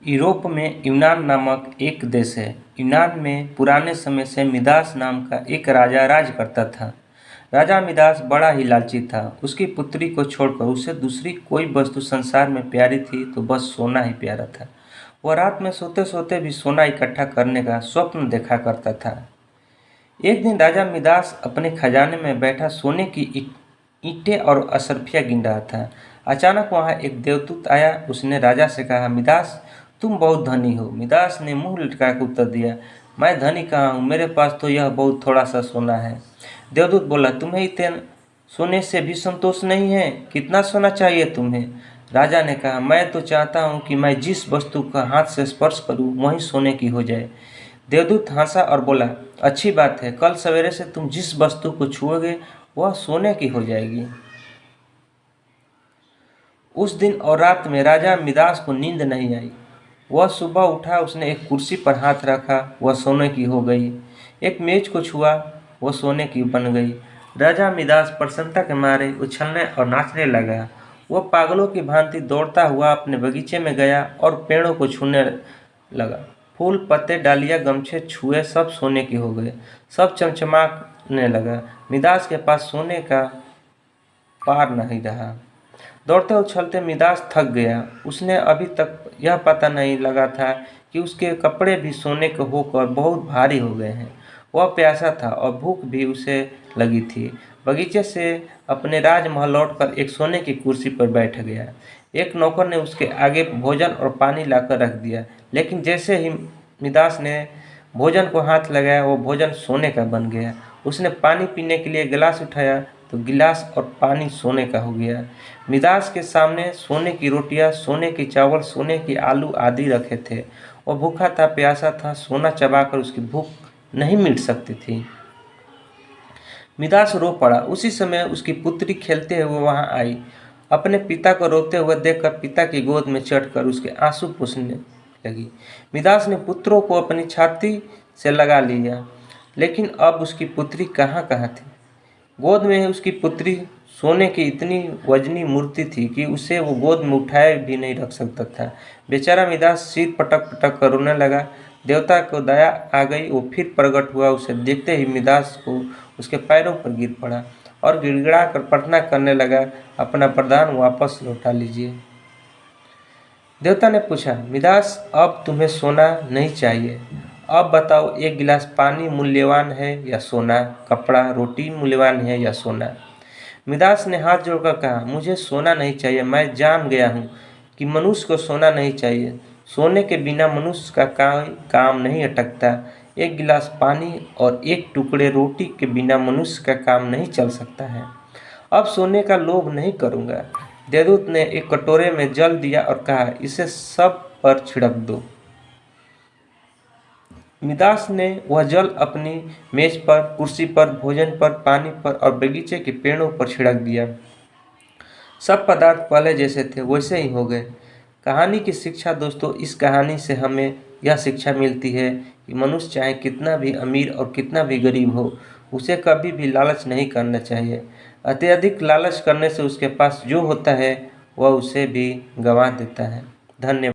Europe में यूनान नामक एक देश है। यूनान में पुराने समय से मिदास नाम का एक राजा राज करता था। राजा मिदास बड़ा ही लालची था। उसकी पुत्री को छोड़कर उसे दूसरी कोई वस्तु संसार में प्यारी थी तो बस सोना ही प्यारा था। वह रात में सोते सोते भी सोना इकट्ठा करने का स्वप्न देखा करता था। एक दिन राजा मिदास अपने खजाने में बैठा सोने की ईंटें और अशर्फियाँ गिन रहा था। अचानक वहाँ एक देवदूत आया। उसने राजा से कहा, मिदास तुम बहुत धनी हो। मिदास ने मुंह लटकाकर उत्तर दिया, मैं धनी कहाँ हूँ, मेरे पास तो यह बहुत थोड़ा सा सोना है। देवदूत बोला, तुम्हें इतने सोने से भी संतोष नहीं है, कितना सोना चाहिए तुम्हें? राजा ने कहा, मैं तो चाहता हूँ कि मैं जिस वस्तु का हाथ से स्पर्श करूँ वही सोने की हो जाए। देवदूत हंसा और बोला, अच्छी बात है, कल सवेरे से तुम जिस वस्तु को छुओगे वह सोने की हो जाएगी। उस दिन और रात में राजा मिदास को नींद नहीं आई। वह सुबह उठा, उसने एक कुर्सी पर हाथ रखा, वह सोने की हो गई। एक मेज को छुआ, वह सोने की बन गई। राजा मिदास प्रसन्नता के मारे उछलने और नाचने लगा। वह पागलों की भांति दौड़ता हुआ अपने बगीचे में गया और पेड़ों को छूने लगा। फूल, पत्ते, डालियाँ, गमछे छुए, सब सोने की हो गए। सब चमचमाने लगा। मिदास के पास सोने का पार नहीं रहा। दौड़ते उछलते मिदास थक गया। उसने अभी तक यह पता नहीं लगा था कि उसके कपड़े भी सोने के होकर बहुत भारी हो गए हैं। वह प्यासा था और भूख भी उसे लगी थी। बगीचे से अपने राजमहल लौटकर एक सोने की कुर्सी पर बैठ गया। एक नौकर ने उसके आगे भोजन और पानी लाकर रख दिया, लेकिन जैसे ही मिदास ने भोजन को हाथ लगाया वो भोजन सोने का बन गया। उसने पानी पीने के लिए गिलास उठाया तो गिलास और पानी सोने का हो गया। मिदास के सामने सोने की रोटियां, सोने की चावल, सोने की आलू आदि रखे थे। वह भूखा था, प्यासा था, सोना चबाकर उसकी भूख नहीं मिट सकती थी। मिदास रो पड़ा। उसी समय उसकी पुत्री खेलते हुए वहां आई। अपने पिता को रोते हुए देखकर पिता की गोद में चढ़कर उसके आंसू पोंछने लगी। मिदास ने पुत्रों को अपनी छाती से लगा लिया, लेकिन अब उसकी पुत्री कहाँ थी। गोद में उसकी पुत्री सोने की इतनी वजनी मूर्ति थी कि उसे वो गोद में उठाए भी नहीं रख सकता था। बेचारा मिदास सिर पटक पटक कर रोने लगा। देवता को दया आ गई। वो फिर प्रकट हुआ। उसे देखते ही मिदास को उसके पैरों पर गिर पड़ा और गिड़गिड़ा कर प्रार्थना करने लगा, अपना वरदान वापस लौटा लीजिए। देवता ने पूछा, मिदास अब तुम्हें सोना नहीं चाहिए, अब बताओ एक गिलास पानी मूल्यवान है या सोना? कपड़ा, रोटी मूल्यवान है या सोना? मिदास ने हाथ जोड़कर कहा, मुझे सोना नहीं चाहिए। मैं जान गया हूँ कि मनुष्य को सोना नहीं चाहिए। सोने के बिना मनुष्य का काम नहीं अटकता। एक गिलास पानी और एक टुकड़े रोटी के बिना मनुष्य का काम नहीं चल सकता है। अब सोने का लोभ नहीं करूँगा। देवदूत ने एक कटोरे में जल दिया और कहा, इसे सब पर छिड़क दो। मिदास ने वह जल अपनी मेज पर, कुर्सी पर, भोजन पर, पानी पर और बगीचे के पेड़ों पर छिड़क दिया। सब पदार्थ पहले जैसे थे वैसे ही हो गए। कहानी की शिक्षा दोस्तों, इस कहानी से हमें यह शिक्षा मिलती है कि मनुष्य चाहे कितना भी अमीर और कितना भी गरीब हो, उसे कभी भी लालच नहीं करना चाहिए। अत्यधिक लालच करने से उसके पास जो होता है वह उसे भी गंवा देता है। धन्यवाद।